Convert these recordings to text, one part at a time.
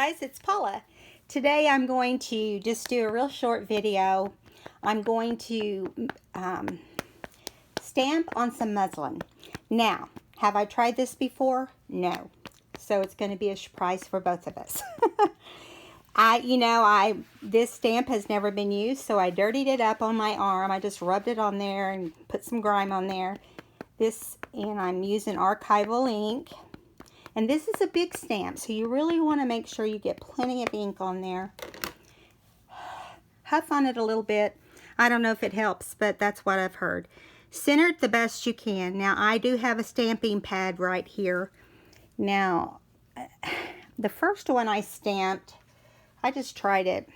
guys, it's Paula. Today I'm going to just do a real short video. I'm going to stamp on some muslin. Now, have I tried this before? No. So it's going to be a surprise for both of us. This stamp has never been used, so I dirtied it up on my arm. I just rubbed it on there and put some grime on there. And I'm using archival ink. And this is a big stamp, so you really want to make sure you get plenty of ink on there. Huff on it a little bit. I don't know if it helps, but that's what I've heard. Center it the best you can. Now, I do have a stamping pad right here. Now, the first one I stamped, I just tried it.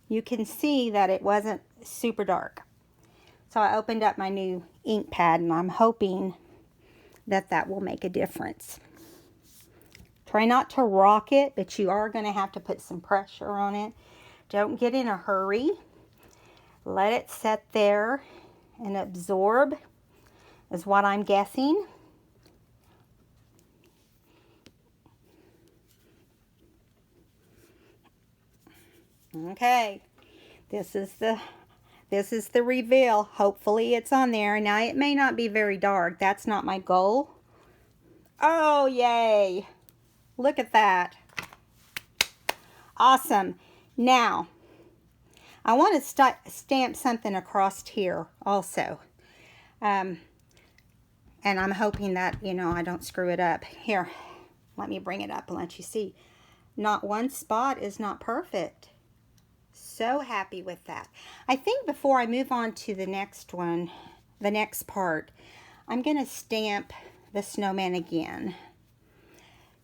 You can see that it wasn't super dark. So I opened up my new ink pad, and I'm hoping that that will make a difference. Try not to rock it, but you are going to have to put some pressure on it. Don't get in a hurry. Let it set there and absorb, is what I'm guessing. Okay, this is the reveal. Hopefully it's on there. Now, it may not be very dark. That's not my goal. Oh, yay. Look at that. Awesome. Now, I want to stamp something across here also. And I'm hoping that, I don't screw it up. Here, let me bring it up and let you see. Not one spot is not perfect. So happy with that. I think before I move on to the next one, the next part, I'm going to stamp the snowman again.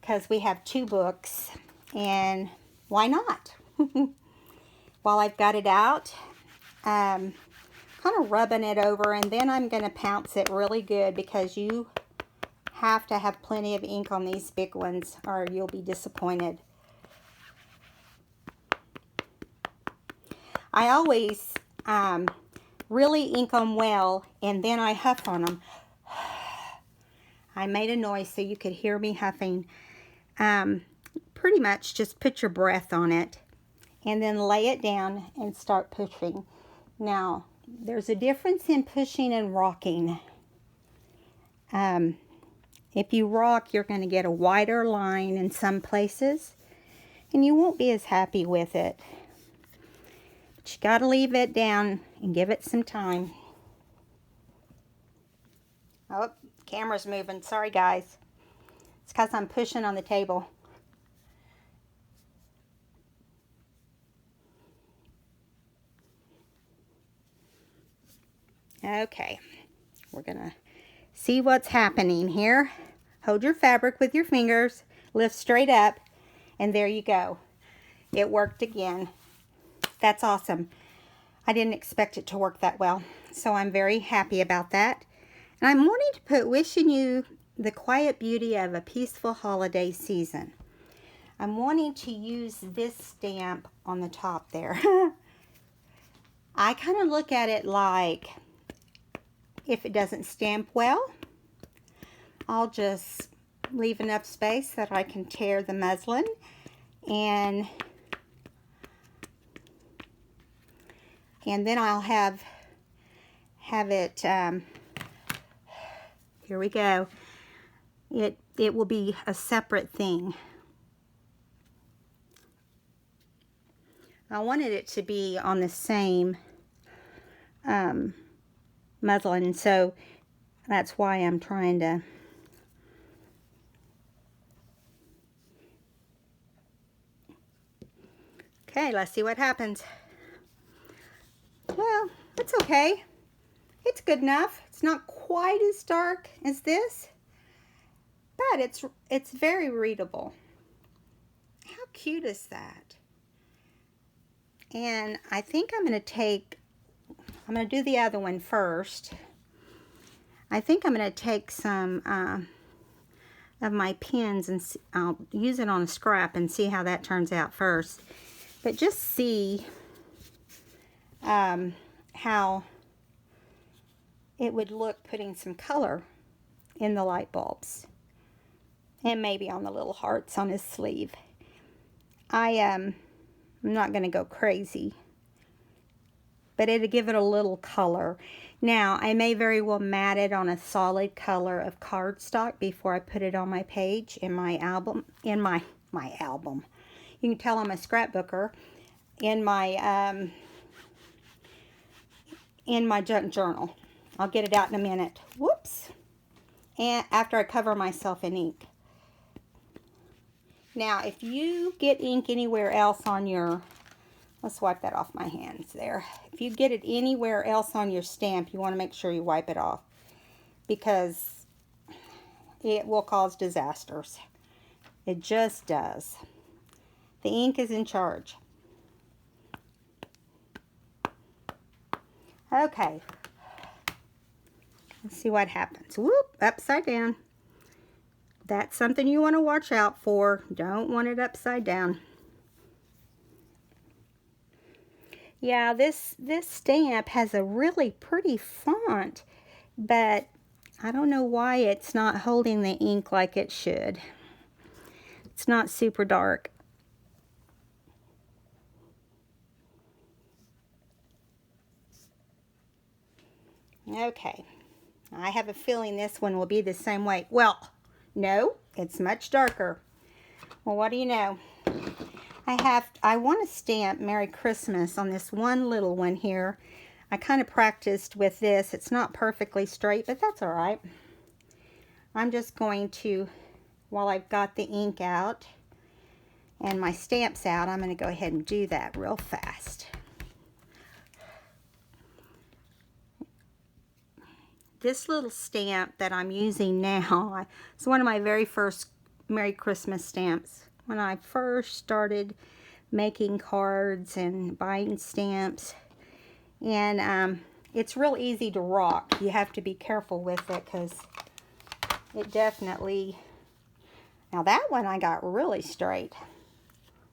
Because we have two books, and why not? While I've got it out, kind of rubbing it over, and then I'm going to pounce it really good, because you have to have plenty of ink on these big ones or you'll be disappointed. I always really ink them well, and then I huff on them. I made a noise so you could hear me huffing. Pretty much just put your breath on it and then lay it down and start pushing. Now, there's a difference in pushing and rocking. If you rock, you're going to get a wider line in some places, and you won't be as happy with it. But you got to leave it down and give it some time. Oh, camera's moving. Sorry, guys. It's because I'm pushing on the table. Okay, we're going to see what's happening here. Hold your fabric with your fingers, lift straight up, and there you go. It worked again. That's awesome. I didn't expect it to work that well, so I'm very happy about that. And I'm wanting to put wishing you the quiet beauty of a peaceful holiday season. I'm wanting to use this stamp on the top there. I kind of look at it like, if it doesn't stamp well, I'll just leave enough space that I can tear the muslin and then I'll have it, here we go. It will be a separate thing. I wanted it to be on the same muslin, so that's why I'm trying to okay, let's see what happens. Well, it's okay. It's good enough. It's not quite as dark as this, but it's very readable. How cute is that? And I think I'm going to do the other one first. I think I'm going to take some of my pins and I'll use it on a scrap and see how that turns out first. But just see how it would look putting some color in the light bulbs. And maybe on the little hearts on his sleeve. I'm not going to go crazy, but it'll give it a little color. Now, I may very well mat it on a solid color of cardstock before I put it on my page in my album, my album. You can tell I'm a scrapbooker. In my junk journal. I'll get it out in a minute. Whoops. And after I cover myself in ink. Now, if you get ink anywhere else on your, let's wipe that off my hands there. If you get it anywhere else on your stamp, you want to make sure you wipe it off, because it will cause disasters. It just does. The ink is in charge. Okay. Let's see what happens. Whoop, upside down. That's something you want to watch out for. Don't want it upside down. Yeah, this stamp has a really pretty font, but I don't know why it's not holding the ink like it should. It's not super dark. Okay, I have a feeling this one will be the same way. Well, no, it's much darker. Well, what do you know? I want to stamp Merry Christmas on this one little one here. I kind of practiced with this. It's not perfectly straight, but that's all right. I'm just going to, while I've got the ink out and my stamps out, I'm going to go ahead and do that real fast. This little stamp that I'm using now, it's one of my very first Merry Christmas stamps. When I first started making cards and buying stamps. And it's real easy to rock. You have to be careful with it because it definitely... Now that one I got really straight.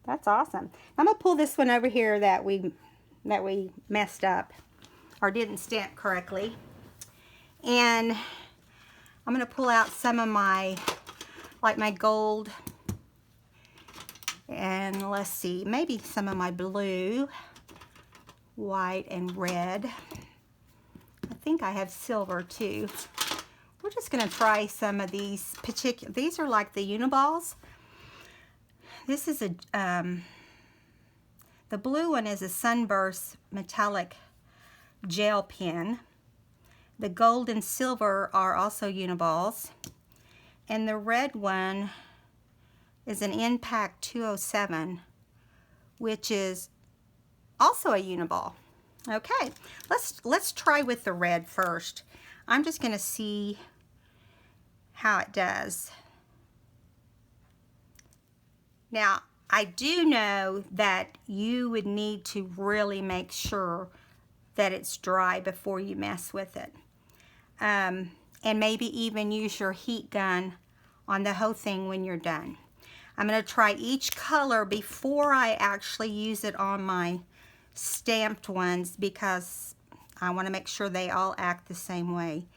That's awesome. I'm going to pull this one over here that we messed up or didn't stamp correctly. And I'm going to pull out some of my, like my gold, and let's see, maybe some of my blue, white, and red. I think I have silver too. We're just going to try some of these particular, these are like the Uniballs. This is a, the blue one is a Sunburst metallic gel pen. The gold and silver are also Uniballs. And the red one is an Impact 207, which is also a Uniball. Okay, let's try with the red first. I'm just going to see how it does. Now, I do know that you would need to really make sure that it's dry before you mess with it. And maybe even use your heat gun on the whole thing when you're done. I'm going to try each color before I actually use it on my stamped ones because I want to make sure they all act the same way.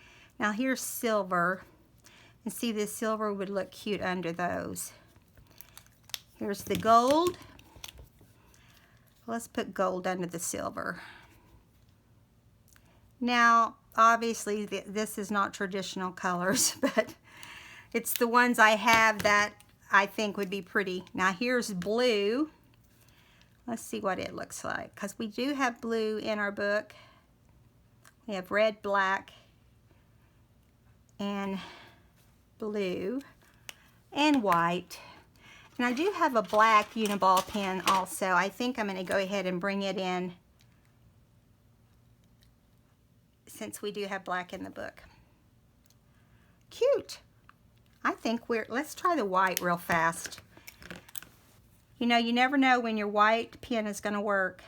Now here's silver, and see, this silver would look cute under those. Here's the gold. Let's put gold under the silver. Now obviously this is not traditional colors, but it's the ones I have that I think would be pretty. Now here's blue. Let's see what it looks like, because we do have blue in our book. We have red, black, and blue, and white. And I do have a black Uniball pen also. I think I'm going to go ahead and bring it in since we do have black in the book. Cute. I think let's try the white real fast. You know, you never know when your white pen is going to work.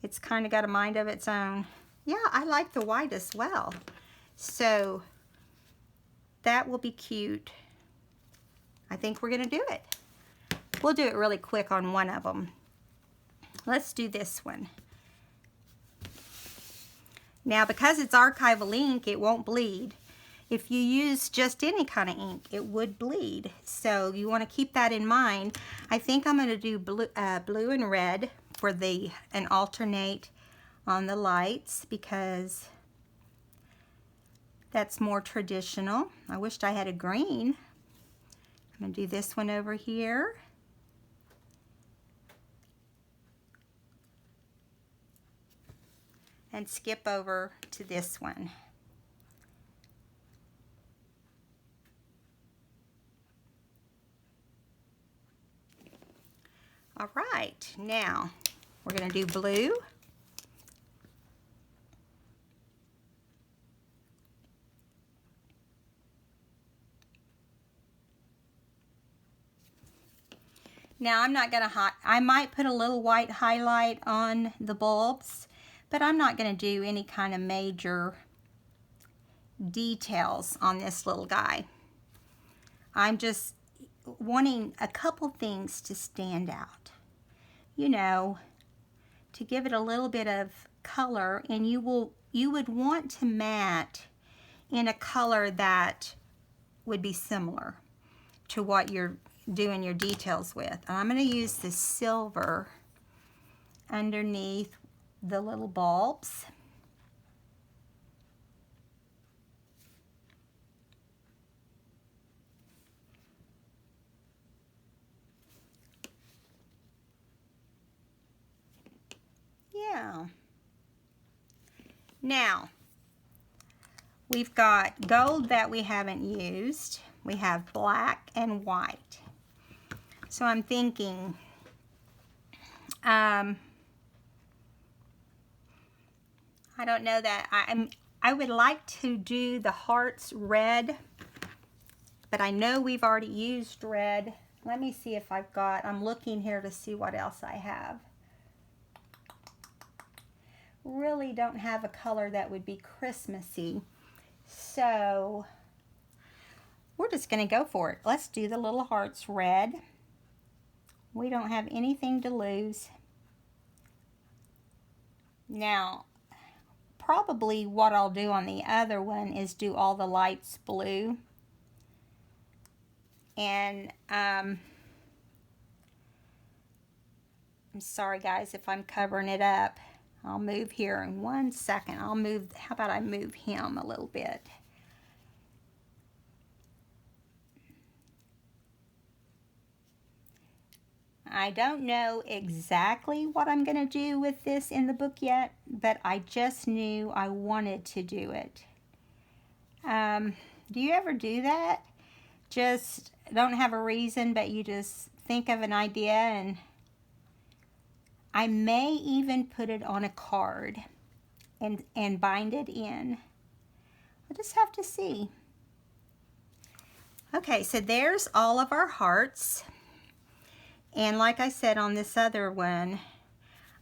It's kind of got a mind of its own. Yeah, I like the white as well. So that will be cute. I think we're going to do it. We'll do it really quick on one of them. Let's do this one. Now, because it's archival ink, it won't bleed. if you use just any kind of ink, it would bleed. So you want to keep that in mind. I think I'm going to do blue and red for and alternate on the lights because that's more traditional. I wished I had a green. I'm going to do this one over here. And skip over to this one. All right, now we're going to do blue. Now I'm not going to, I might put a little white highlight on the bulbs, but I'm not going to do any kind of major details on this little guy. I'm just wanting a couple things to stand out, you know, to give it a little bit of color, and you would want to matte in a color that would be similar to what you're doing your details with. And I'm going to use the silver underneath the little bulbs. Yeah. Now, we've got gold that we haven't used. We have black and white. So I'm thinking, I don't know that I would like to do the hearts red, but I know we've already used red. Let me see if I'm looking here to see what else I have. Really don't have a color that would be Christmassy. So we're just going to go for it. Let's do the little hearts red. We don't have anything to lose. Now, probably what I'll do on the other one is do all the lights blue. And I'm sorry guys if I'm covering it up. I'll move here in 1 second. How about I move him a little bit? I don't know exactly what I'm going to do with this in the book yet, but I just knew I wanted to do it. Do you ever do that? Just don't have a reason, but you just think of an idea, and I may even put it on a card and bind it in. We'll just have to see. Okay, so there's all of our hearts. And like I said on this other one,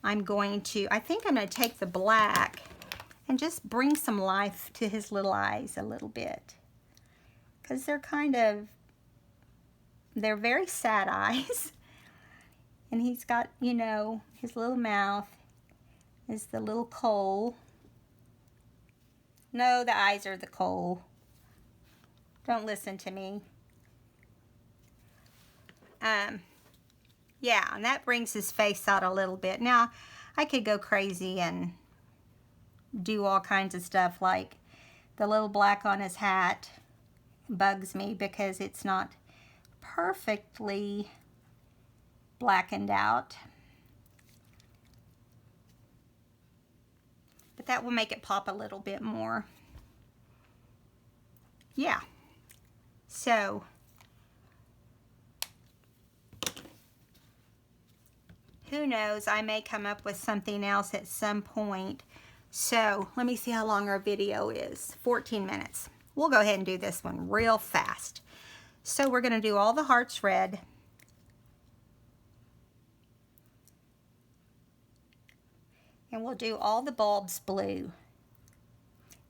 I think I'm going to take the black and just bring some life to his little eyes a little bit. Because they're very sad eyes. And he's got, you know, his little mouth is the little coal. No, the eyes are the coal. Don't listen to me. Yeah, and that brings his face out a little bit. Now, I could go crazy and do all kinds of stuff, like the little black on his hat bugs me because it's not perfectly blackened out. But that will make it pop a little bit more. Yeah. So, who knows, I may come up with something else at some point. So, let me see how long our video is. 14 minutes. We'll go ahead and do this one real fast. So, we're going to do all the hearts red. And we'll do all the bulbs blue.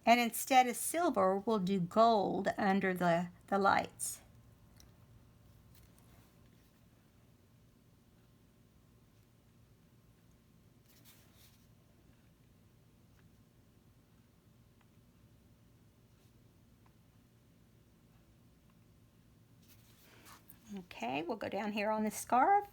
And instead of silver, we'll do gold under the lights. Okay, we'll go down here on the scarf.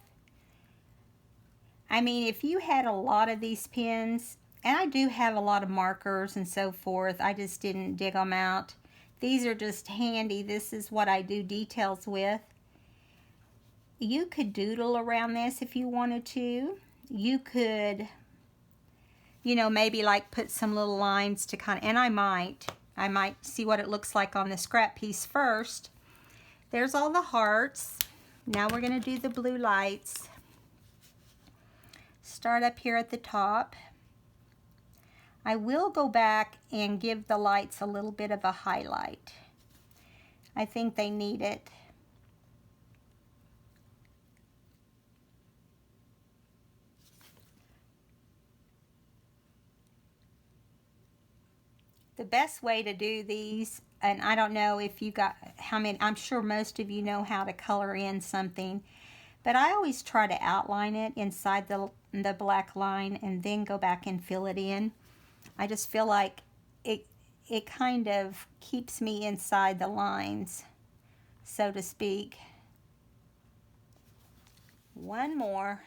I mean, if you had a lot of these pins, and I do have a lot of markers and so forth, I just didn't dig them out. These are just handy. This is what I do details with. You could doodle around this if you wanted to. You could, you know, maybe like put some little lines to kind of, and I might see what it looks like on the scrap piece first. There's all the hearts. Now we're going to do the blue lights. Start up here at the top. I will go back and give the lights a little bit of a highlight. I think they need it. The best way to do these, and I don't know if you got how many, I'm sure most of you know how to color in something, but I always try to outline it inside the black line and then go back and fill it in. I just feel like it kind of keeps me inside the lines, so to speak. One more.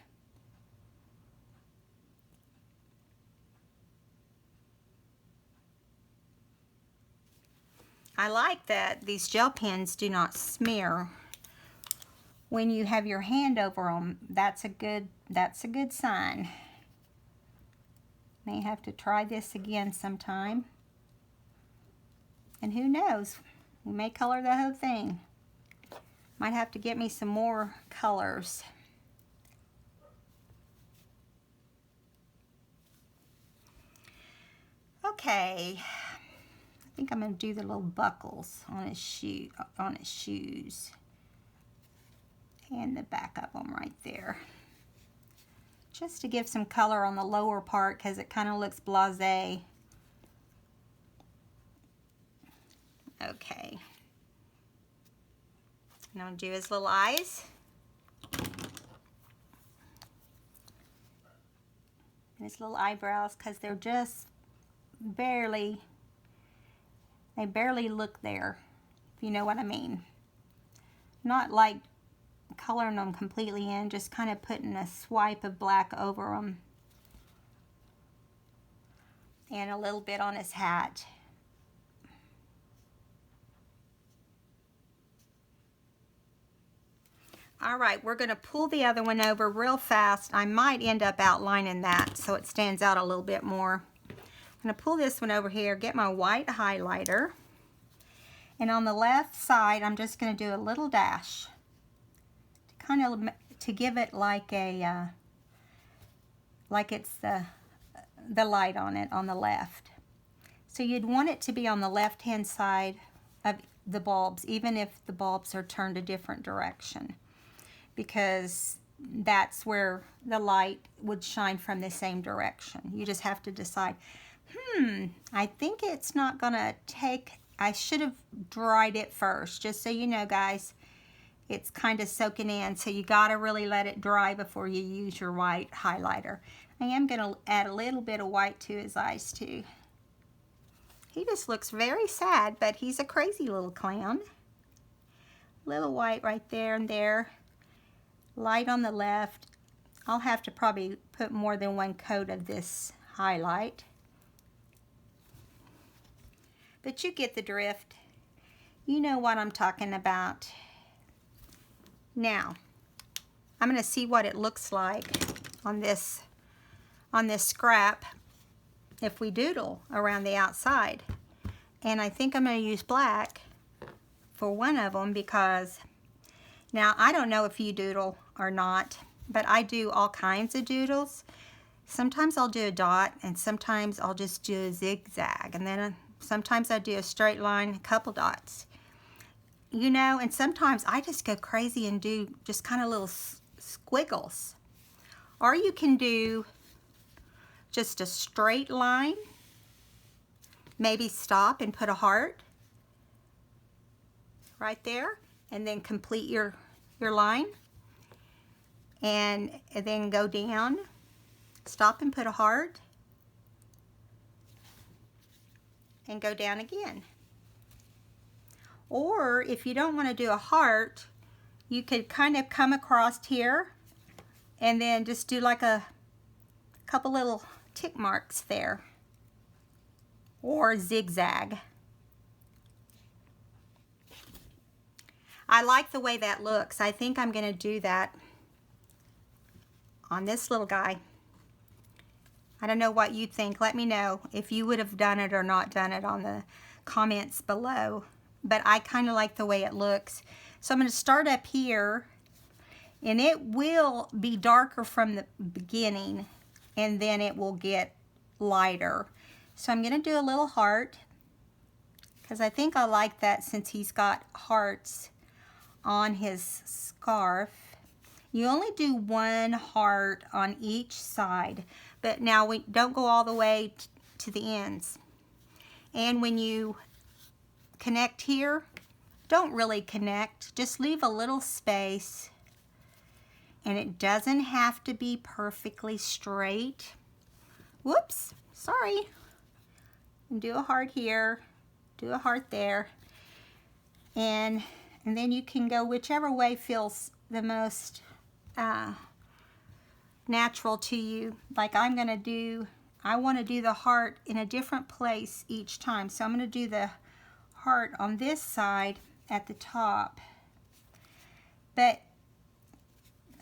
I like that these gel pens do not smear when you have your hand over them. That's a good sign. May have to try this again sometime. And who knows, we may color the whole thing. Might have to get me some more colors. Okay, I think I'm going to do the little buckles on his shoes, and the back of them right there, just to give some color on the lower part because it kind of looks blasé. Okay, and I'll do his little eyes. And his little eyebrows, because they're just barely, they barely look there, if you know what I mean. Not like coloring them completely in, just kind of putting a swipe of black over them. And a little bit on his hat. All right, we're going to pull the other one over real fast. I might end up outlining that so it stands out a little bit more. I'm going to pull this one over here, get my white highlighter, and on the left side I'm just going to do a little dash to kind of to give it like a like it's the light on it on the left. So you'd want it to be on the left hand side of the bulbs, even if the bulbs are turned a different direction, because that's where the light would shine from the same direction. You just have to decide, I think it's not gonna take, I should have dried it first, just so you know, guys. It's kind of soaking in, so you gotta really let it dry before you use your white highlighter. I am gonna add a little bit of white to his eyes too. He just looks very sad, but he's a crazy little clown. Little white right there and there. Light on the left. I'll have to probably put more than one coat of this highlight. But you get the drift. You know what I'm talking about. Now, I'm going to see what it looks like on this scrap if we doodle around the outside. And I think I'm going to use black for one of them, because now I don't know if you doodle or not, but I do all kinds of doodles. Sometimes I'll do a dot, and sometimes I'll just do a zigzag, and then sometimes I do a straight line, a couple dots. You know, and sometimes I just go crazy and do just kind of little squiggles. Or you can do just a straight line, maybe stop and put a heart right there, and then complete your line, and then go down, stop and put a heart, and go down again. Or if you don't want to do a heart, you could kind of come across here and then just do like a couple little tick marks there, or zigzag. I like the way that looks. I think I'm going to do that on this little guy. I don't know what you think. Let me know if you would have done it or not done it on the comments below. But I kind of like the way it looks. So I'm going to start up here, and it will be darker from the beginning, and then it will get lighter. So I'm going to do a little heart, because I think I like that since he's got hearts on his scarf. You only do one heart on each side, but now we don't go all the way to the ends. And when you connect here, don't really connect, just leave a little space, and it doesn't have to be perfectly straight. Whoops, sorry. And do a heart here, do a heart there, and then you can go whichever way feels the most natural to you. Like I want to do the heart in a different place each time. So I'm going to do the heart on this side at the top. But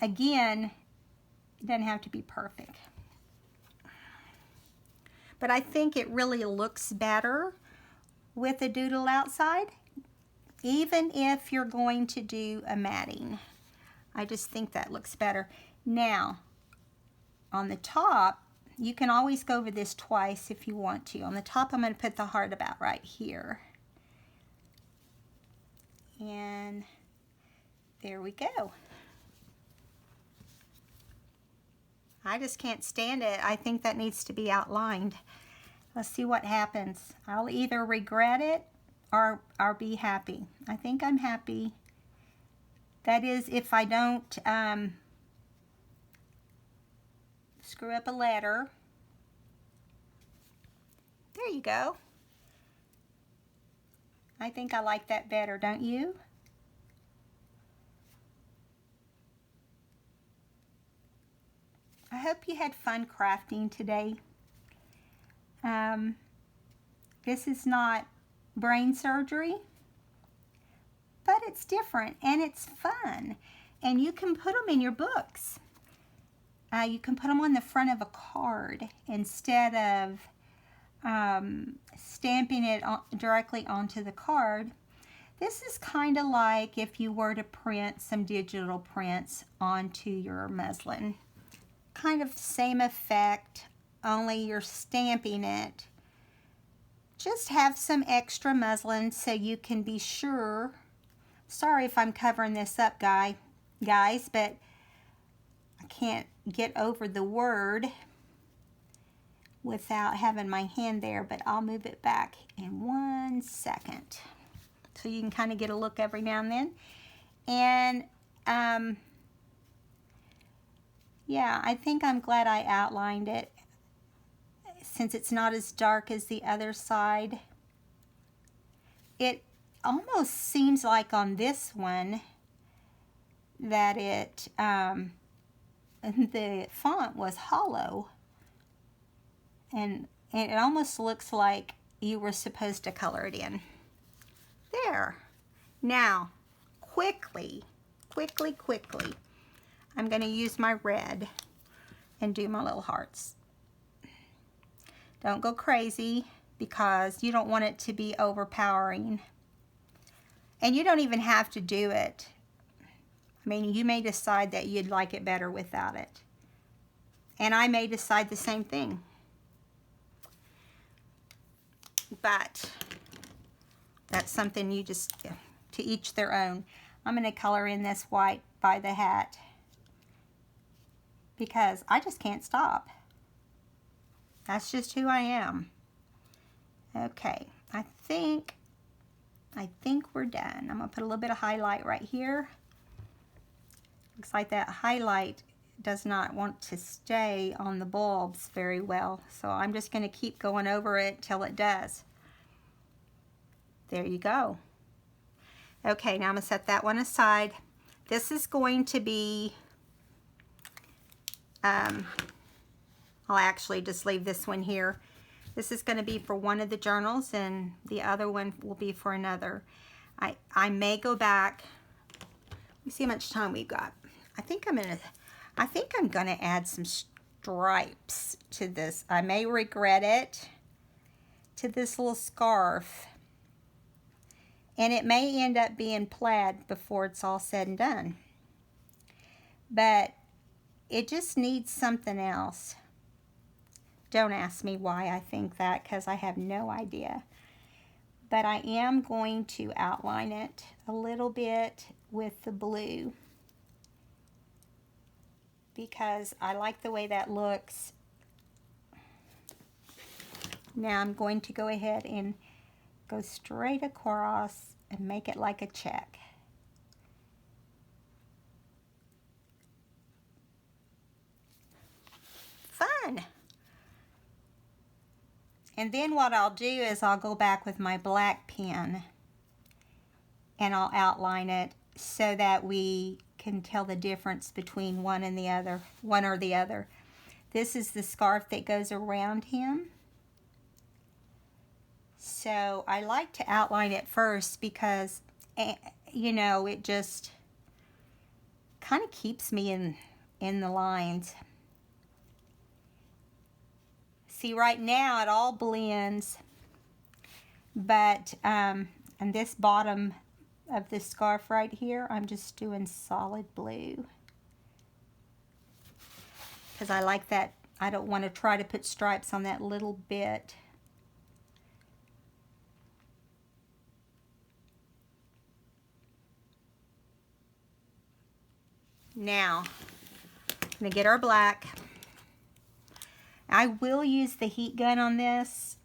again, it doesn't have to be perfect. But I think it really looks better with a doodle outside, even if you're going to do a matting. I just think that looks better. Now, on the top, you can always go over this twice if you want to. On the top, I'm going to put the heart about right here. And there we go. I just can't stand it. I think that needs to be outlined. Let's see what happens. I'll either regret it or be happy. I think I'm happy. That is, if I don't screw up a letter. There you go. I think I like that better, don't you? I hope you had fun crafting today. This is not brain surgery, but it's different and it's fun. And you can put them in your books. You can put them on the front of a card instead of stamping it directly onto the card. This is kind of like if you were to print some digital prints onto your muslin. Kind of same effect, only you're stamping it. Just have some extra muslin so you can be sure. Sorry if I'm covering this up, guys, but I can't get over the word without having my hand there, but I'll move it back in 1 second. So you can kind of get a look every now and then. And yeah, I think I'm glad I outlined it since it's not as dark as the other side. It almost seems like on this one that the font was hollow, and it almost looks like you were supposed to color it in. There. Now, quickly, I'm going to use my red and do my little hearts. Don't go crazy because you don't want it to be overpowering. And you don't even have to do it. I mean, you may decide that you'd like it better without it. And I may decide the same thing. But that's something you just, to each their own. I'm going to color in this white by the hat because I just can't stop. That's just who I am. Okay, I think we're done. I'm going to put a little bit of highlight right here. Looks like that highlight does not want to stay on the bulbs very well, so I'm just going to keep going over it till it does. There you go. Okay, now I'm going to set that one aside. This is going to be, I'll actually just leave this one here. This is going to be for one of the journals, and the other one will be for another. I may go back. Let me see how much time we've got. I think I'm gonna add some stripes to this. I may regret it, to this little scarf. And it may end up being plaid before it's all said and done. But it just needs something else. Don't ask me why I think that, because I have no idea. But I am going to outline it a little bit with the blue, because I like the way that looks. Now I'm going to go ahead and go straight across and make it like a check. Fun! And then what I'll do is I'll go back with my black pen and I'll outline it so that we can tell the difference between one and the other, one or the other. This is the scarf that goes around him. So I like to outline it first because, you know, it just kind of keeps me in the lines. See, right now it all blends, but and this bottom of this scarf right here, I'm just doing solid blue because I like that. I don't want to try to put stripes on that little bit. Now, I'm going to get our black. I will use the heat gun on this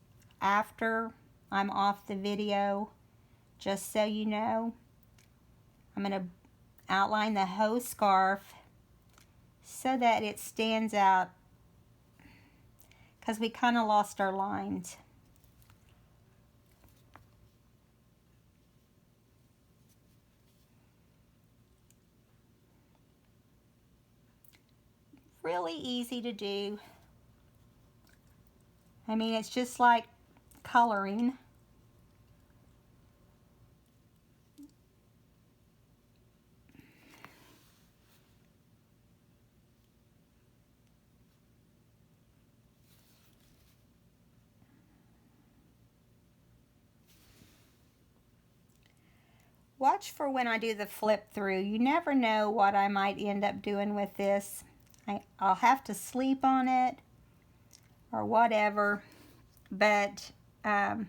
after I'm off the video, just so you know. I'm going to outline the whole scarf so that it stands out, because we kind of lost our lines. Really easy to do. I mean, it's just like coloring. Watch for when I do the flip through. You never know what I might end up doing with this. I'll have to sleep on it or whatever, but I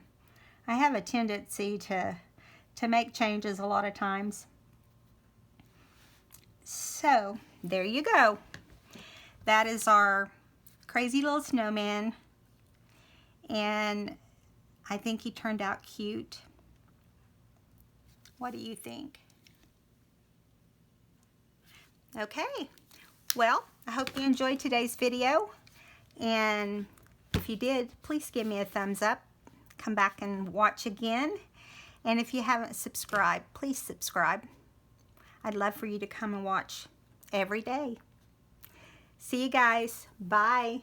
have a tendency to make changes a lot of times. So there you go. That is our crazy little snowman, and I think he turned out cute. What do you think? Okay, well, I hope you enjoyed today's video, and if you did, please give me a thumbs up. Come back and watch again, and if you haven't subscribed, please subscribe. I'd love for you to come and watch every day. See you guys. Bye.